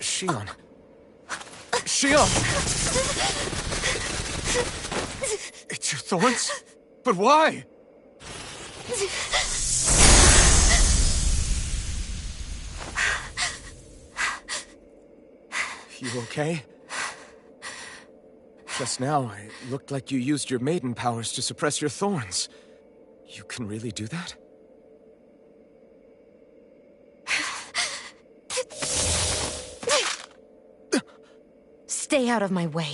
Shionne. Shionne! It's your thorns? But why? You okay? Just now, it looked like you used your maiden powers to suppress your thorns. You can really do that? Stay out of my way.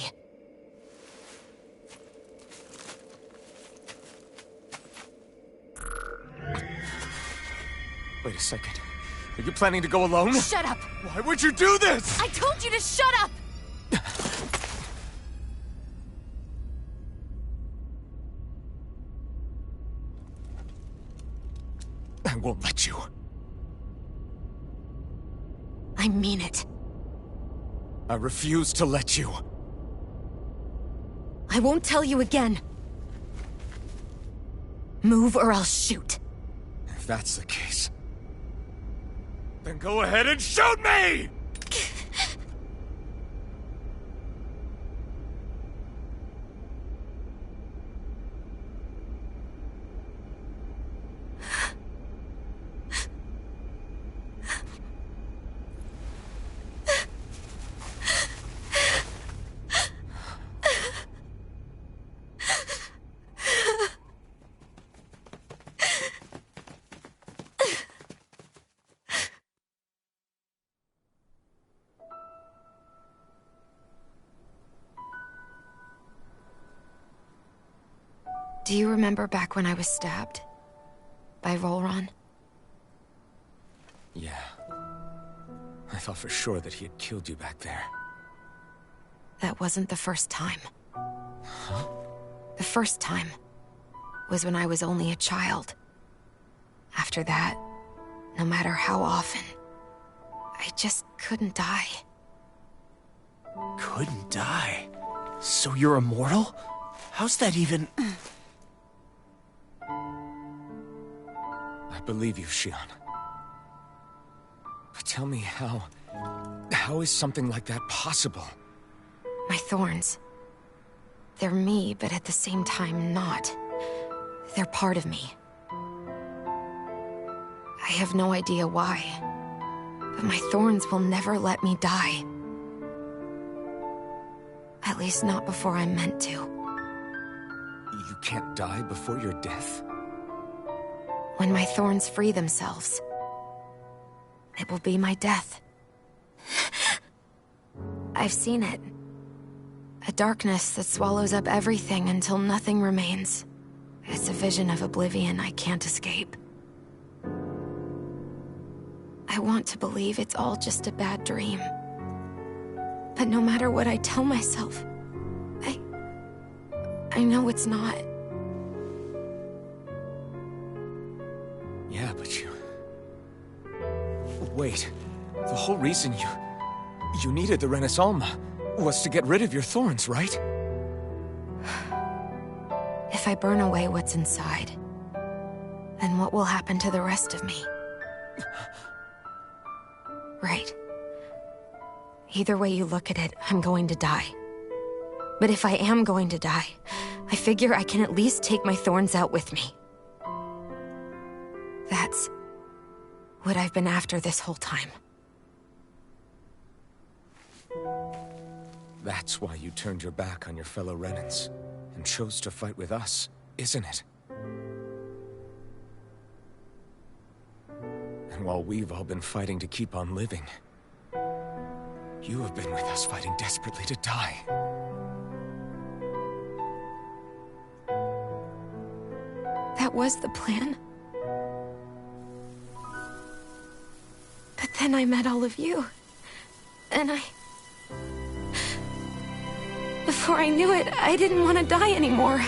Wait a second. Are you planning to go alone? Shut up! Why would you do this? I told you to shut up! I won't let you. I mean it. I refuse to let you. I won't tell you again. Move or I'll shoot. If that's the case, then go ahead and shoot me! Do you remember back when I was stabbed? By Rolron? Yeah. I thought for sure that he had killed you back there. That wasn't the first time. Huh? The first time was when I was only a child. After that, no matter how often, I just couldn't die. Couldn't die? So you're immortal? How's that even... I believe you, Shionne. But tell me how is something like that possible? My thorns. They're me, but at the same time not. They're part of me. I have no idea why, but my thorns will never let me die. At least not before I'm meant to. You can't die before your death? When my thorns free themselves, it will be my death. I've seen it. A darkness that swallows up everything until nothing remains. It's a vision of oblivion I can't escape. I want to believe it's all just a bad dream. But no matter what I tell myself, I know it's not. Yeah, but you... Wait. The whole reason you needed the Renaissance was to get rid of your thorns, right? If I burn away what's inside, then what will happen to the rest of me? Right. Either way you look at it, I'm going to die. But if I am going to die, I figure I can at least take my thorns out with me. That's what I've been after this whole time. That's why you turned your back on your fellow Renans and chose to fight with us, isn't it? And while we've all been fighting to keep on living, you have been with us fighting desperately to die. That was the plan. But then I met all of you. And before I knew it, I didn't want to die anymore.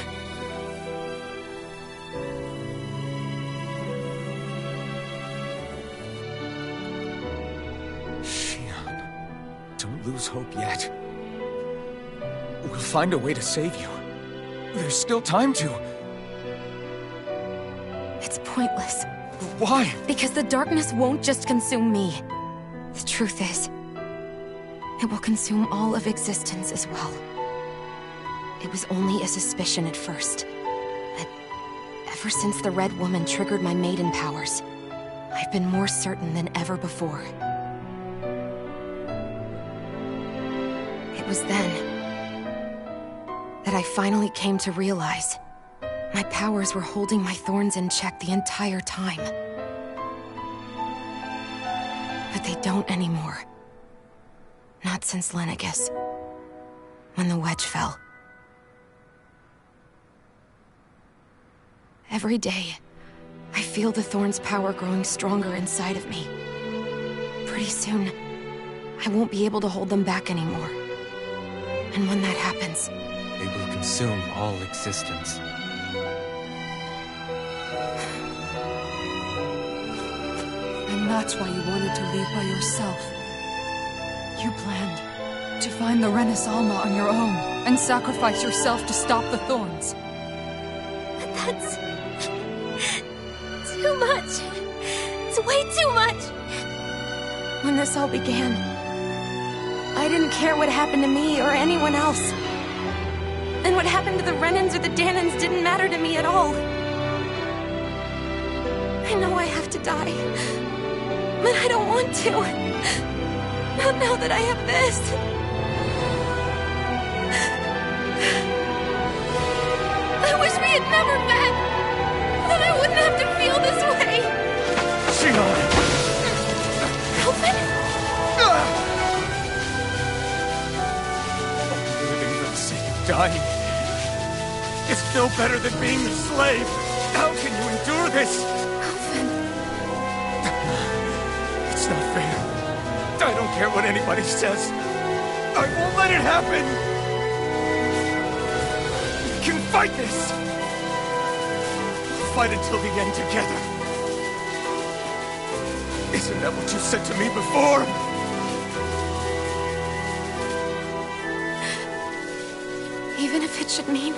hope yet. We'll find a way to save you. There's still time to. It's pointless. Why? Because the darkness won't just consume me. The truth is, it will consume all of existence as well. It was only a suspicion at first, but ever since the Red Woman triggered my maiden powers, I've been more certain than ever before. It was then that I finally came to realize my powers were holding my thorns in check the entire time. But they don't anymore. Not since Lenegis, when the wedge fell. Every day, I feel the thorn's power growing stronger inside of me. Pretty soon, I won't be able to hold them back anymore. And when that happens, they will consume all existence. And that's why you wanted to leave by yourself. You planned to find the Renaissance on your own and sacrifice yourself to stop the thorns. But that's too much. It's way too much. When this all began, I didn't care what happened to me or anyone else. And what happened to the Renans or the Danans didn't matter to me at all. I know I have to die, but I don't want to. Not now that I have this. I wish we had never met. Then I wouldn't have to feel this way. Shionne! Alvin? Living for the sake of dying is no better than being a slave. How can you endure this? Alvin. It's not fair. I don't care what anybody says. I won't let it happen. We can fight this. We'll fight until the end together. Isn't that what you said to me before? Even if it should mean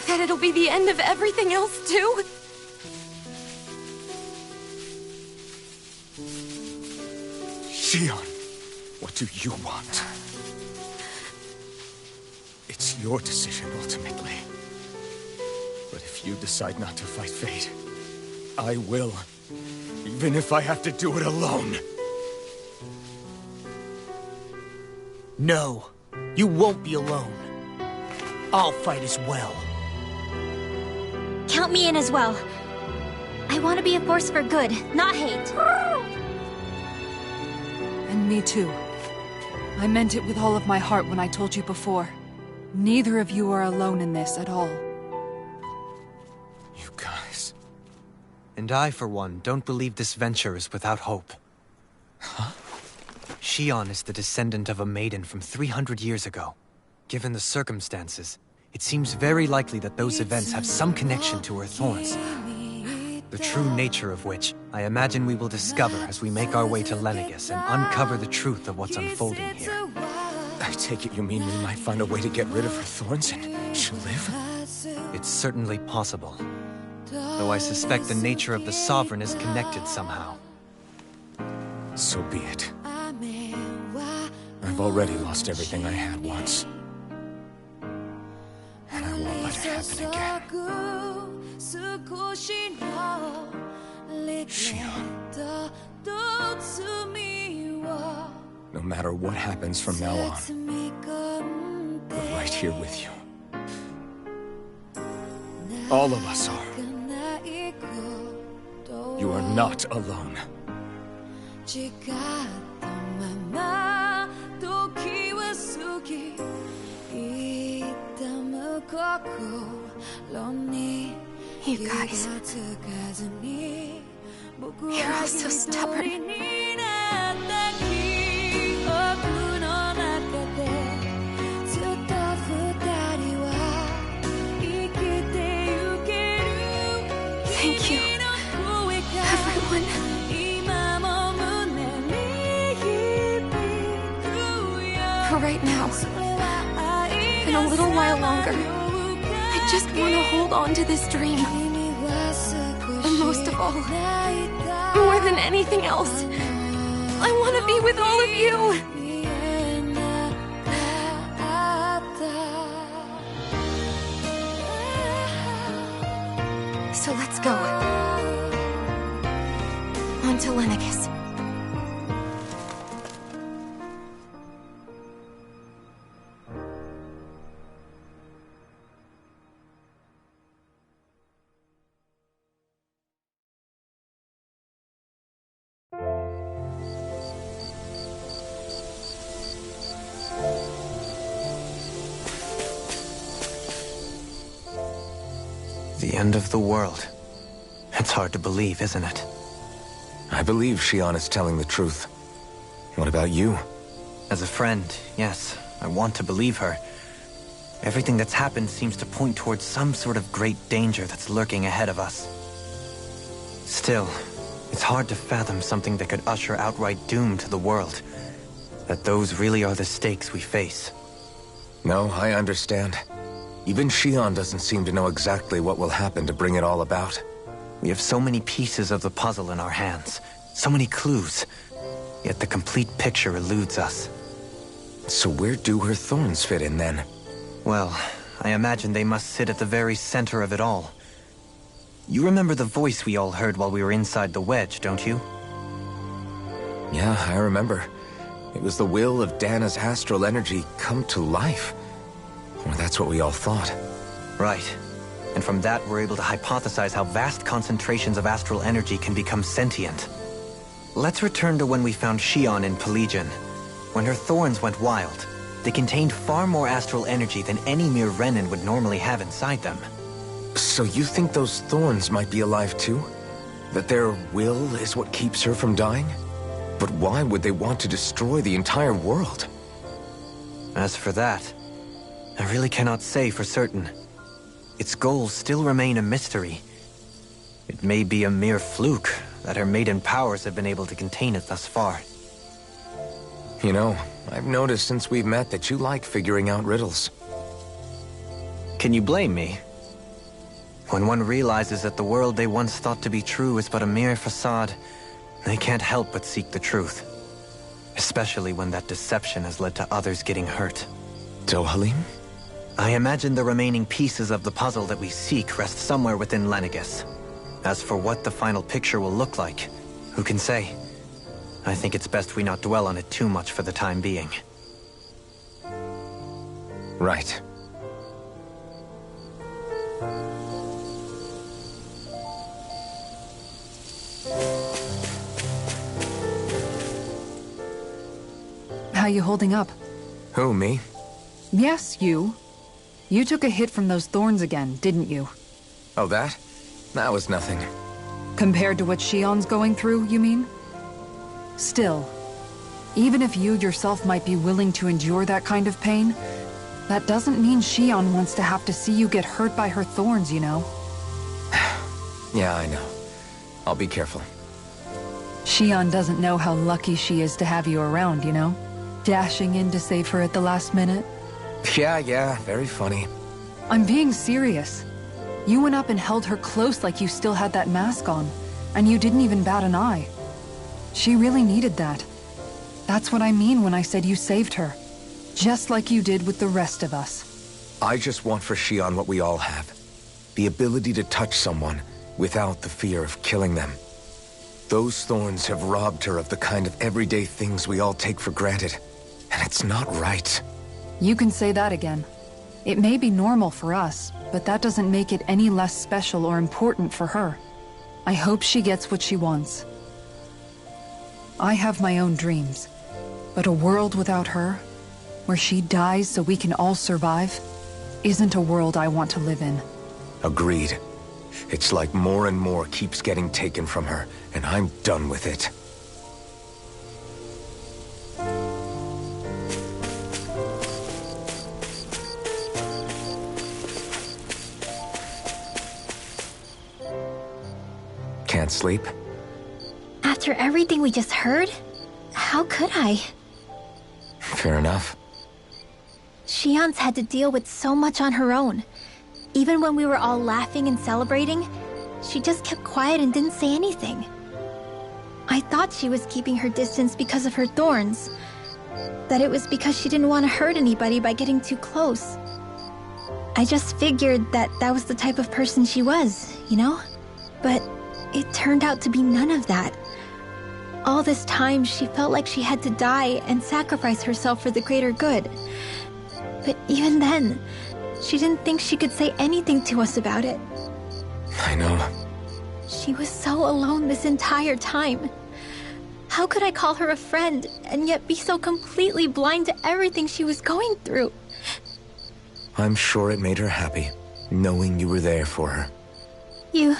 that it'll be the end of everything else, too? Shionne, what do you want? It's your decision, ultimately. But if you decide not to fight fate, I will. Even if I have to do it alone. No, you won't be alone. I'll fight as well. Count me in as well. I want to be a force for good, not hate. And me too. I meant it with all of my heart when I told you before. Neither of you are alone in this at all. You guys... And I, for one, don't believe this venture is without hope. Huh? Shionne is the descendant of a maiden from 300 years ago. Given the circumstances, it seems very likely that those events have some connection to her thorns. The true nature of which, I imagine we will discover as we make our way to Lenegis and uncover the truth of what's unfolding here. I take it you mean we might find a way to get rid of her thorns and she'll live? It's certainly possible. Though I suspect the nature of the Sovereign is connected somehow. So be it. I've already lost everything I had once. And I won't let it happen again. Shionne. No matter what happens from now on, we're right here with you. All of us are. You are not alone. You guys... You're all so stubborn. Thank you, everyone. while longer. I just want to hold on to this dream. And most of all, more than anything else, I want to be with all of you. So let's go. On to Lenegis. The end of the world. It's hard to believe, isn't it? I believe Shionne is telling the truth. What about you? As a friend, yes, I want to believe her. Everything that's happened seems to point towards some sort of great danger that's lurking ahead of us. Still, it's hard to fathom something that could usher outright doom to the world. That those really are the stakes we face. No, I understand. Even Shionne doesn't seem to know exactly what will happen to bring it all about. We have so many pieces of the puzzle in our hands, so many clues, yet the complete picture eludes us. So where do her thorns fit in then? Well, I imagine they must sit at the very center of it all. You remember the voice we all heard while we were inside the wedge, don't you? Yeah, I remember. It was the will of Dana's astral energy come to life. Or that's what we all thought. Right. And from that, we're able to hypothesize how vast concentrations of astral energy can become sentient. Let's return to when we found Shionne in Pelagian. When her thorns went wild, they contained far more astral energy than any mere Renin would normally have inside them. So you think those thorns might be alive too? That their will is what keeps her from dying? But why would they want to destroy the entire world? As for that, I really cannot say for certain. Its goals still remain a mystery. It may be a mere fluke that her maiden powers have been able to contain it thus far. You know, I've noticed since we've met that you like figuring out riddles. Can you blame me? When one realizes that the world they once thought to be true is but a mere facade, they can't help but seek the truth. Especially when that deception has led to others getting hurt. Dohalim? I imagine the remaining pieces of the puzzle that we seek rest somewhere within Lenegis. As for what the final picture will look like, who can say? I think it's best we not dwell on it too much for the time being. Right. How you holding up? Who, me? Yes, you. You took a hit from those thorns again, didn't you? Oh, that? That was nothing. Compared to what Shionne's going through, you mean? Still, even if you yourself might be willing to endure that kind of pain, that doesn't mean Shionne wants to have to see you get hurt by her thorns, you know? Yeah, I know. I'll be careful. Shionne doesn't know how lucky she is to have you around, you know? Dashing in to save her at the last minute. Yeah, very funny. I'm being serious. You went up and held her close like you still had that mask on, and you didn't even bat an eye. She really needed that. That's what I mean when I said you saved her. Just like you did with the rest of us. I just want for Shionne what we all have. The ability to touch someone without the fear of killing them. Those thorns have robbed her of the kind of everyday things we all take for granted. And it's not right. You can say that again. It may be normal for us, but that doesn't make it any less special or important for her. I hope she gets what she wants. I have my own dreams, but a world without her, where she dies so we can all survive, isn't a world I want to live in. Agreed. It's like more and more keeps getting taken from her, and I'm done with it. Can't sleep? After everything we just heard, how could I? Fair enough. Shionne's had to deal with so much on her own. Even when we were all laughing and celebrating, she just kept quiet and didn't say anything. I thought she was keeping her distance because of her thorns. That it was because she didn't want to hurt anybody by getting too close. I just figured that that was the type of person she was, you know? But it turned out to be none of that. All this time, she felt like she had to die and sacrifice herself for the greater good. But even then, she didn't think she could say anything to us about it. I know. She was so alone this entire time. How could I call her a friend and yet be so completely blind to everything she was going through? I'm sure it made her happy, knowing you were there for her. You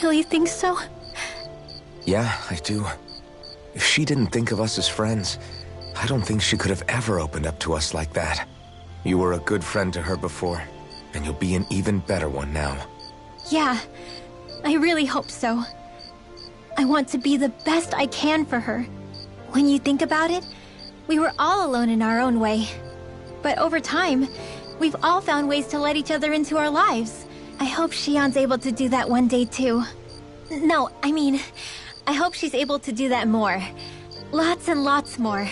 really think so? Yeah, I do. If she didn't think of us as friends, I don't think she could have ever opened up to us like that. You were a good friend to her before, and you'll be an even better one now. Yeah, I really hope so. I want to be the best I can for her. When you think about it, we were all alone in our own way. But over time, we've all found ways to let each other into our lives. I hope Shionne's able to do that one day too. No, I mean, I hope she's able to do that more. Lots and lots more.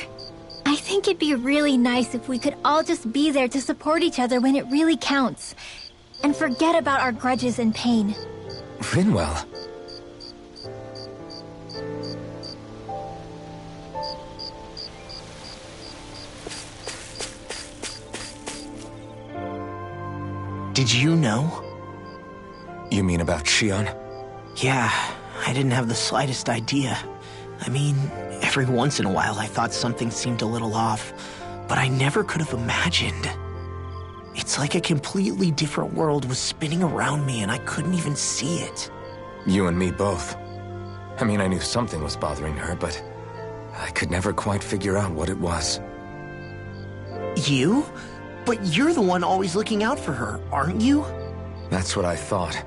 I think it'd be really nice if we could all just be there to support each other when it really counts. And forget about our grudges and pain. Rinwell. Did you know? You mean about Shionne? Yeah, I didn't have the slightest idea. I mean, every once in a while I thought something seemed a little off, but I never could have imagined. It's like a completely different world was spinning around me and I couldn't even see it. You and me both. I mean, I knew something was bothering her, but I could never quite figure out what it was. You? But you're the one always looking out for her, aren't you? That's what I thought.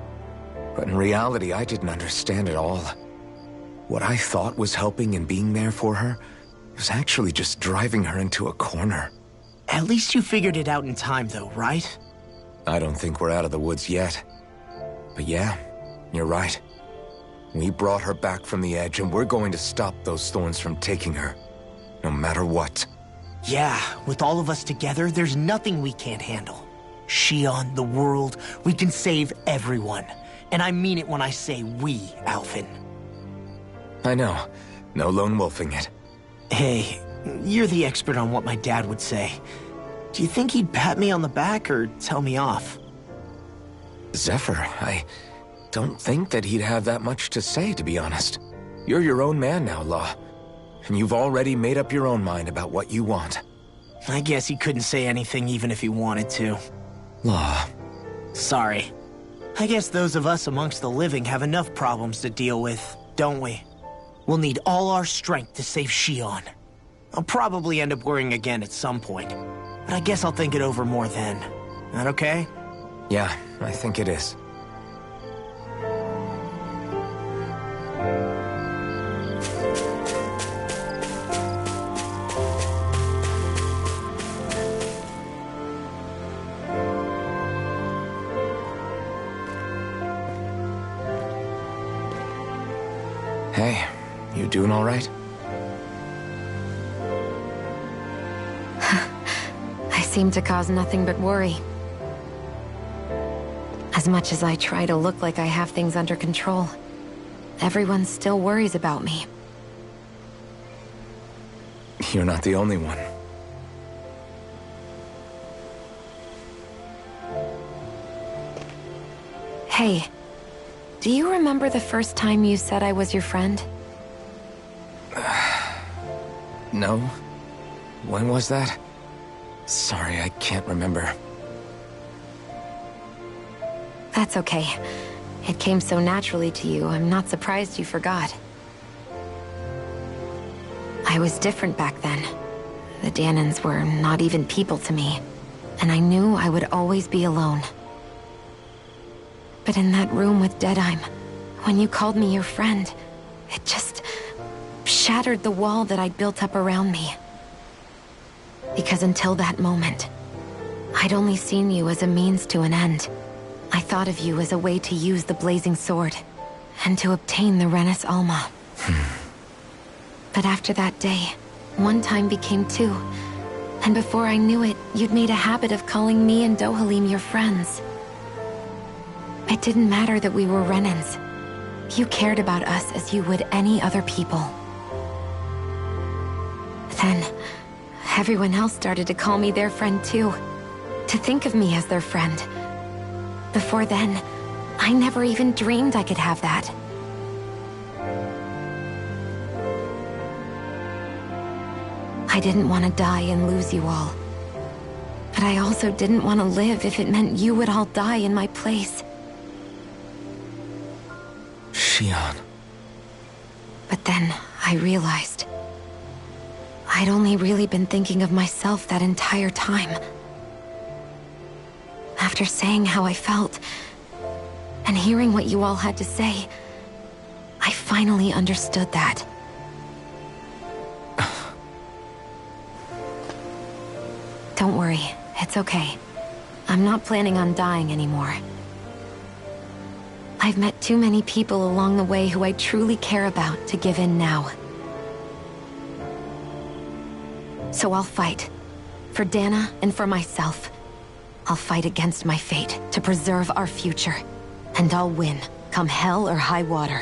But in reality, I didn't understand it all. What I thought was helping and being there for her was actually just driving her into a corner. At least you figured it out in time, though, right? I don't think we're out of the woods yet. But yeah, you're right. We brought her back from the edge, and we're going to stop those thorns from taking her. No matter what. Yeah, with all of us together, there's nothing we can't handle. Shionne, the world, we can save everyone. And I mean it when I say we, Alvin. I know. No lone wolfing it. Hey, you're the expert on what my dad would say. Do you think he'd pat me on the back or tell me off? Zephyr, I don't think that he'd have that much to say, to be honest. You're your own man now, Law. And you've already made up your own mind about what you want. I guess he couldn't say anything even if he wanted to. Law. Sorry. I guess those of us amongst the living have enough problems to deal with, don't we? We'll need all our strength to save Shionne. I'll probably end up worrying again at some point, but I guess I'll think it over more then. That okay? Yeah, I think it is. Hey, you doing all right? I seem to cause nothing but worry. As much as I try to look like I have things under control, everyone still worries about me. You're not the only one. Hey, do you remember the first time you said I was your friend? No? When was that? Sorry, I can't remember. That's okay. It came so naturally to you, I'm not surprised you forgot. I was different back then. The Danans were not even people to me, and I knew I would always be alone. But in that room with Deadheim, when you called me your friend, it just shattered the wall that I'd built up around me. Because until that moment, I'd only seen you as a means to an end. I thought of you as a way to use the blazing sword, and to obtain the Renis Alma. But after that day, one time became two, and before I knew it, you'd made a habit of calling me and Dohalim your friends. It didn't matter that we were Renins. You cared about us as you would any other people. Then, everyone else started to call me their friend too. To think of me as their friend. Before then, I never even dreamed I could have that. I didn't want to die and lose you all. But I also didn't want to live if it meant you would all die in my place. Shionne. But then, I realized... I'd only really been thinking of myself that entire time. After saying how I felt, and hearing what you all had to say, I finally understood that. Don't worry, it's okay. I'm not planning on dying anymore. I've met too many people along the way who I truly care about to give in now. So I'll fight. For Dana and for myself. I'll fight against my fate to preserve our future. And I'll win, come hell or high water.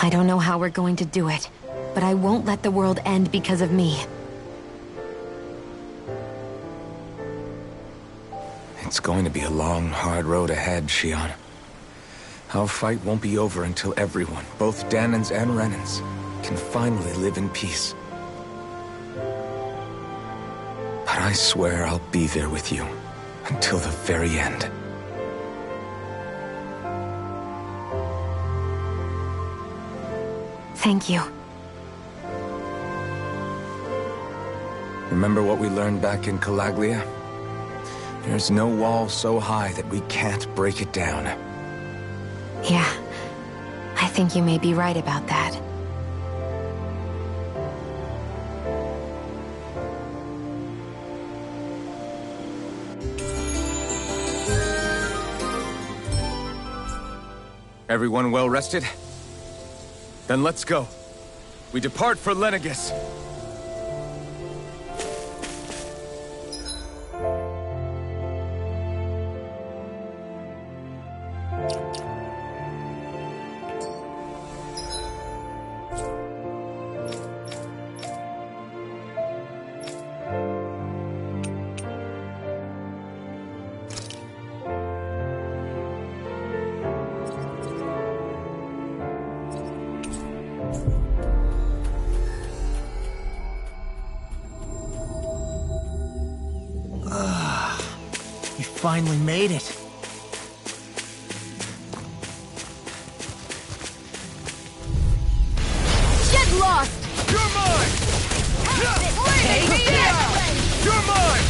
I don't know how we're going to do it, but I won't let the world end because of me. It's going to be a long, hard road ahead, Shionne. Our fight won't be over until everyone, both Danans and Renins, can finally live in peace. But I swear I'll be there with you until the very end. Thank you. Remember what we learned back in Calaglia? There's no wall so high that we can't break it down. Yeah, I think you may be right about that. Everyone well rested? Then let's go. We depart for Lenegis. Finally made it. Get lost! You're mine! Take me down! You're mine!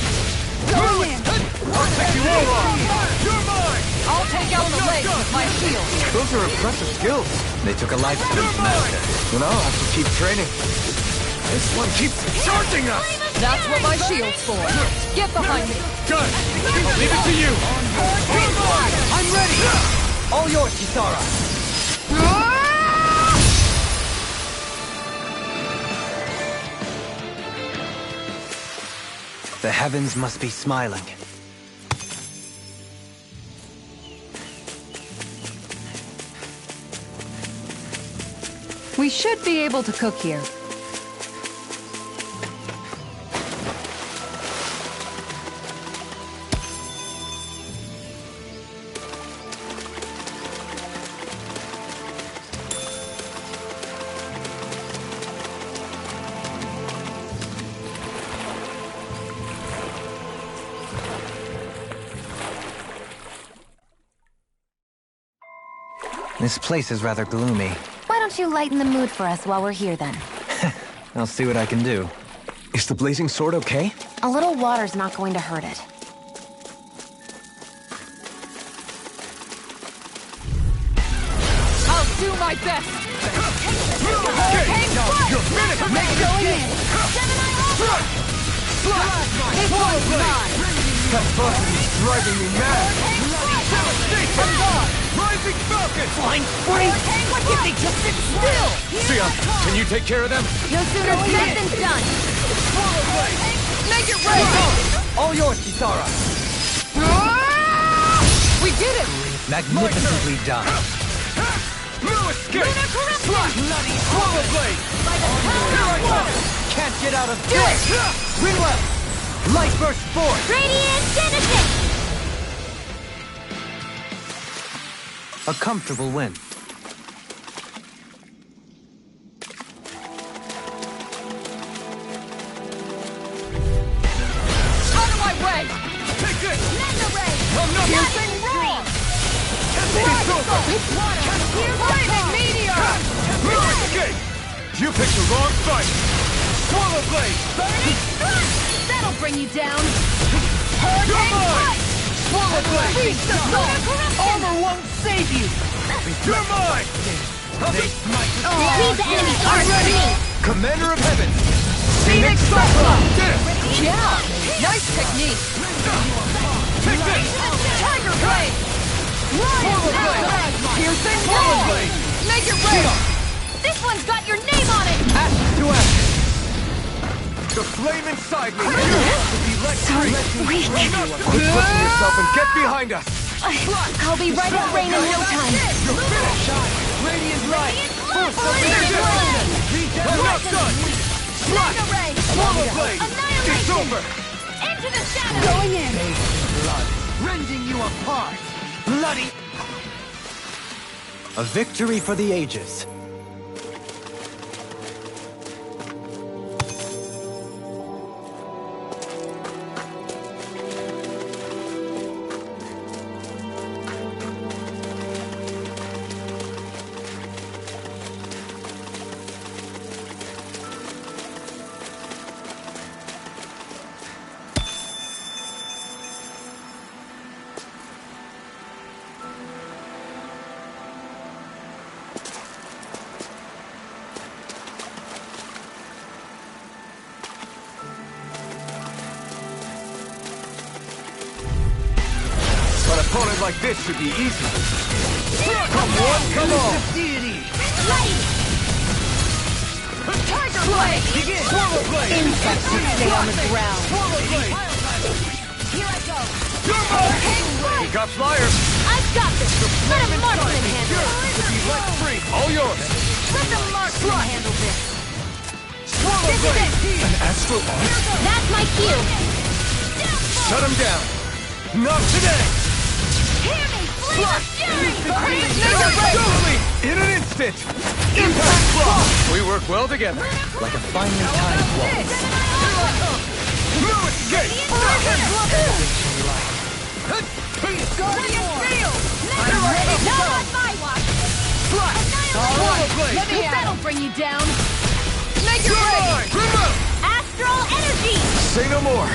Go in! I'll take you all on! You're mine! I'll take out the legs with my shield. Those are impressive skills. They took a lifetime to master. And I'll have to keep training. This one keeps charging us! That's what my shield's for. Get behind me. Good! Leave it to you! I'm ready! All yours, Kisara! The heavens must be smiling. We should be able to cook here. This place is rather gloomy. Why don't you lighten the mood for us while we're here then? I'll see what I can do. Is the blazing sword okay? A little water's not going to hurt it. I'll do my best! You're finished! Going in! This one's mine! That button is driving me mad! Rising Falcon! Flying spree! Why can't they just sit still? Shionne, can you take care of them? No sooner said than done! Make it rain! All yours, Kisara. We did it! Magnificently done. No escape! Bloody swallow blade! By the power of water! Can't get out of this! Rinwell! Light burst forth! Radiant Genesis! A comfortable win. Out of my way! Take this! Mega Ray! I'm not Piercing roar! It's over! Flaming meteor! No escape! You picked the wrong fight! Swallow blade! Burning strike! That'll bring you down! You're Hurricane mine! strike! Swallow blade! Feast the sun! Armor won't save you! You're mine! They smite with Leave the enemy's arc to me! Commander of Heaven! Phoenix Cyclone! Yeah! Nice technique! Take this! Tiger Blade! Swallow blade! Piercing Swallow roar! blade! Make it rain! This one's got your name on it! Ash to ash. The flame inside me refuses to be let free! Weak! Quit pushing yourself and get behind us! I'll be right at rain in no time! You're finished! Radiant light! I'm not done! Mega Ray! Swallow blade! It's Annihilation! over! Into the shadows! Going in! Blood, rending you apart! Bloody! A victory for the ages. An opponent like this should be easy. Come on, come on! Deity! Light! Tiger Blade! Begin! Swallow blade! Insects would stay on the ground. Swallow blade! Here I go! You're mine! You got flyers! I've got this! Let a marksman handle Yours it! to be let free! All yours! Let the marksman handle this! Swallow blade! An astral arc? That's my cue! Shut him down! Not today! Hear me! Flame of fury! Totally! In an instant! Impact block! We work well together. Like a finely timed waltz. No escape! Guardian Field! Not on my watch! Swallow blade! Let me that'll bring you down! Make it You're rain! mine! Remote! Astral energy! Say no more!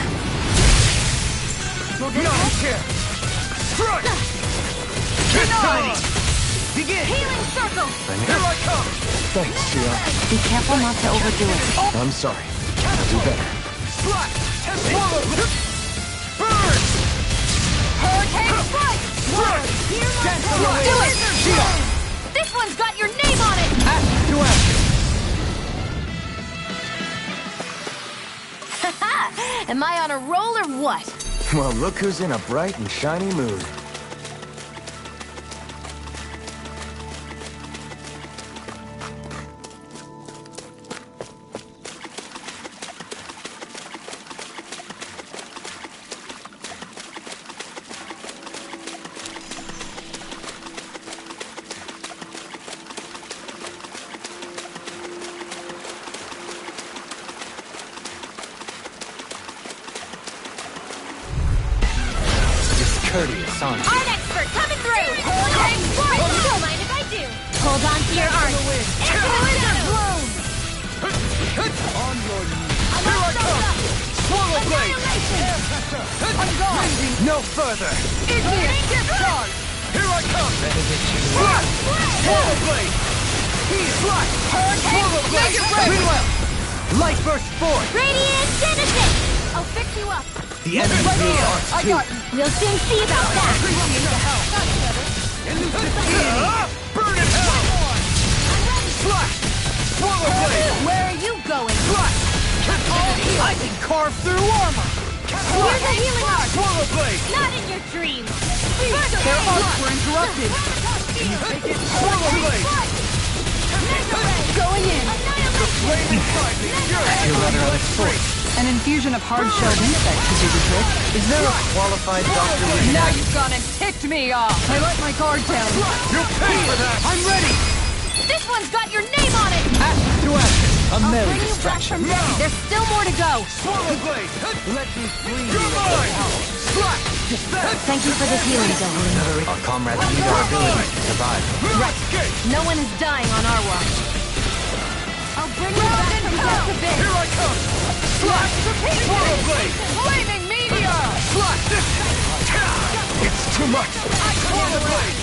Not here! Strike! Get on! Begin! Healing circle! Here I come! Thanks, Shionne. Be careful not to overdo it. I'm sorry. I'll do better. Slash! Swallow! Burn! Hurricane strike! Do it! Shionne! This one's got your name on it! Ash to ash. Am I on a roll or what? Well, look who's in a bright and shiny mood. Courteous, aren't you? Art expert coming through! Hurricane strike! Don't mind if I do! Hold on to your art! Into the wizard bloom! On your knees! Here I come! Swallow blade! Annihilation! No further! Igneous discharge! Here I come! Slash! Swallow blade! Slash! Hurricane! Swallow blade! Make it rain! Rinwell! Light burst forth. Radiant Genesis! Oh, fix you up. The enemy needs ours I too. got you. We'll soon see about that. Burn in hell! Flash! Swallow blade! Where are you going? Flash! I can carve through armor. Here's a healing art. Swallow blade! Not in your dreams. Their arts were interrupted. Swallow blade! Going in. The flame inside me! You're rather out of sorts. An infusion of hard-shelled insect should do the trick. Is there a qualified doctor we can Now ask? you've gone and ticked me off. I let my guard down. You'll pay for that! I'm ready! This one's got your name on it. Action to action. A merry Bring you back distraction. from death. There's still more to go. Swallow blade! Let me free You're you. mine! Slash! Thank you for the healing, Dolan. Our comrades need our ability to survive. Right! No one is dying on our watch. I'll bring you back from death to bit. Here I come! Slash! Swallow blade! Flaming meteor! Slash! This! It's too much! Swallow blade!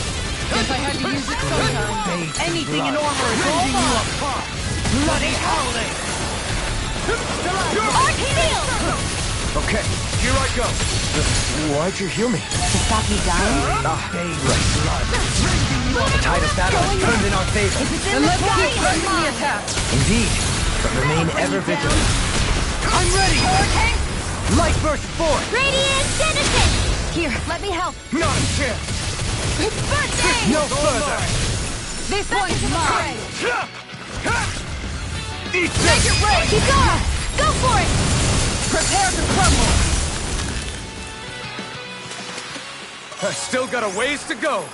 Guess I had to use it sometime. Anything in armor is all Bending you mine. apart. Bloody howling. Archfield! Okay, here I go. Why'd you heal me? To stop you dying? The tide of battle has turned in our favor. Then let's keep pressing the attack. Indeed, but remain ever vigilant. I'm ready! Light burst forth! Radiant citizen! Here, let me help. Not a chance! Birthday! No further! This one's mine. Eat this! Keep going! Go for it! Prepare to crumble. I still got a ways to go.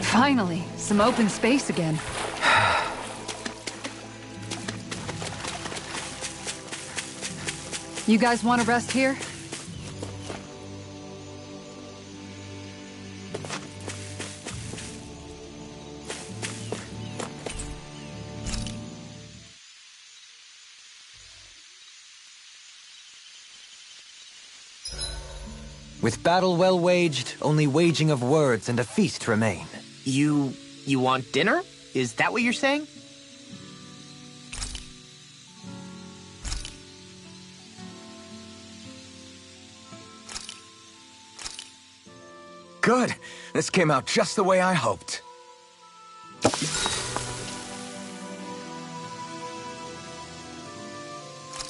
Finally, some open space again. You guys want to rest here? With battle well waged, only waging of words and a feast remain. You want dinner? Is that what you're saying? Good. This came out just the way I hoped.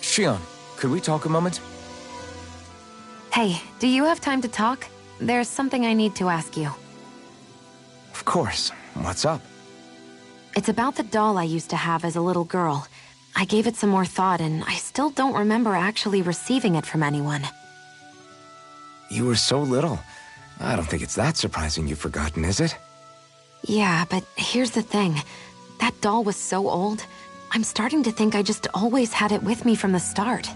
Shionne, could we talk a moment? Hey, do you have time to talk? There's something I need to ask you. Of course. What's up? It's about the doll I used to have as a little girl. I gave it some more thought, and I still don't remember actually receiving it from anyone. You were so little. I don't think it's that surprising you've forgotten, is it? Yeah, but here's the thing. That doll was so old, I'm starting to think I just always had it with me from the start.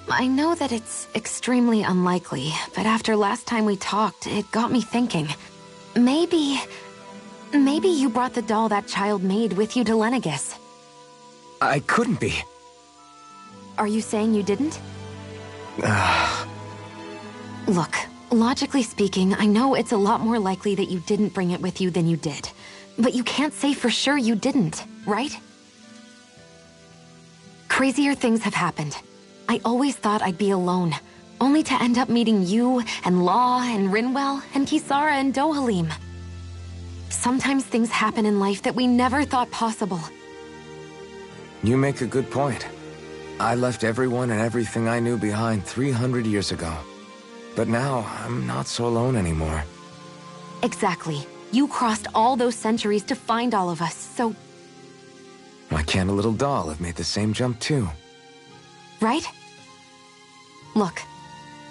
I know that it's extremely unlikely, but after last time we talked, it got me thinking. Maybe you brought the doll that child made with you to Lenegis. I couldn't be. Are you saying you didn't? Look, logically speaking, I know it's a lot more likely that you didn't bring it with you than you did. But you can't say for sure you didn't, right? Crazier things have happened. I always thought I'd be alone, only to end up meeting you, and Law, and Rinwell, and Kisara, and Dohalim. Sometimes things happen in life that we never thought possible. You make a good point. I left everyone and everything I knew behind 300 years ago. But now, I'm not so alone anymore. Exactly. You crossed all those centuries to find all of us, so... Why can't a little doll have made the same jump too? Right? Look,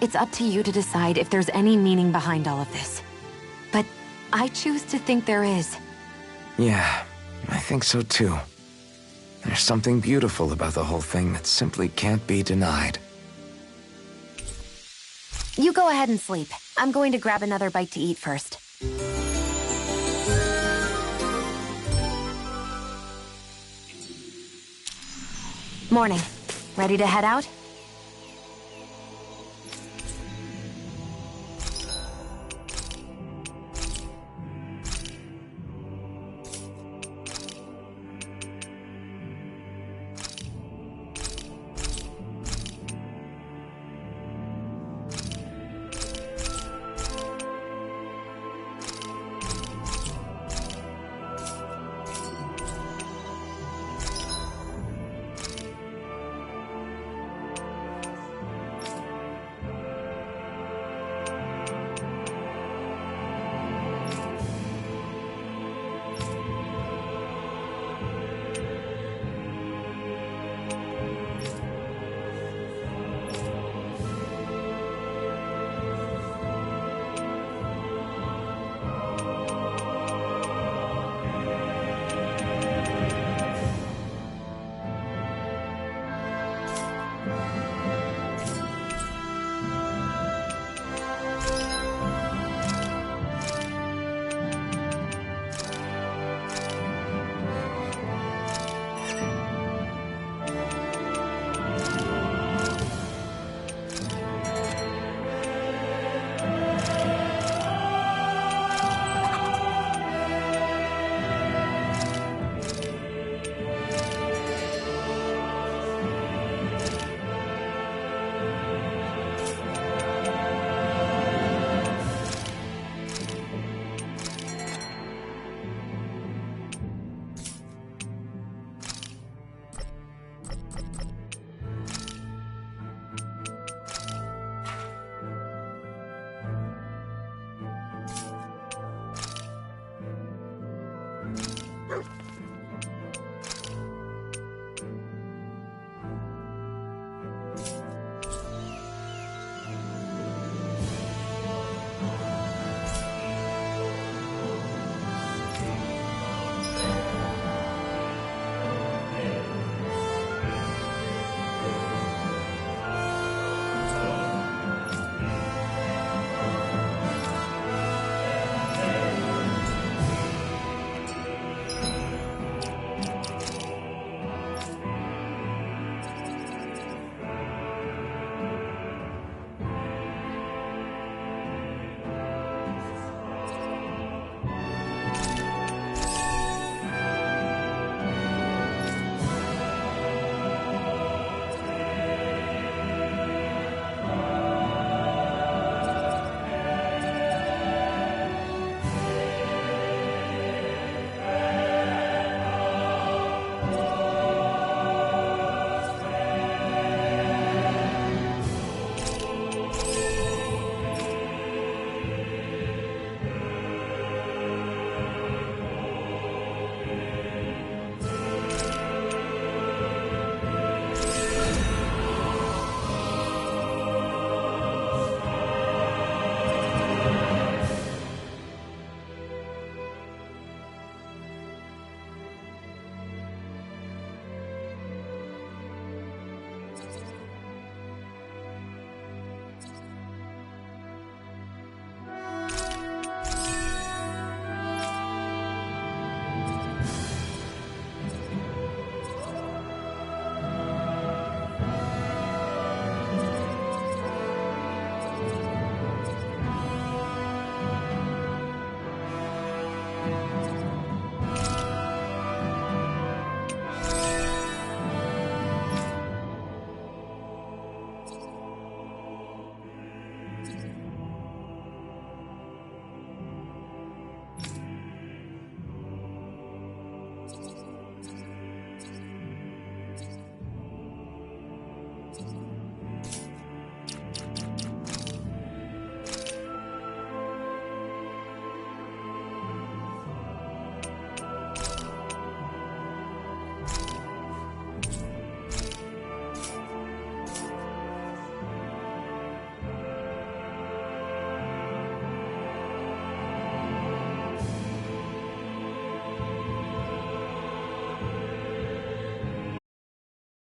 it's up to you to decide if there's any meaning behind all of this. But I choose to think there is. Yeah, I think so too. There's something beautiful about the whole thing that simply can't be denied. You go ahead and sleep. I'm going to grab another bite to eat first. Morning. Ready to head out?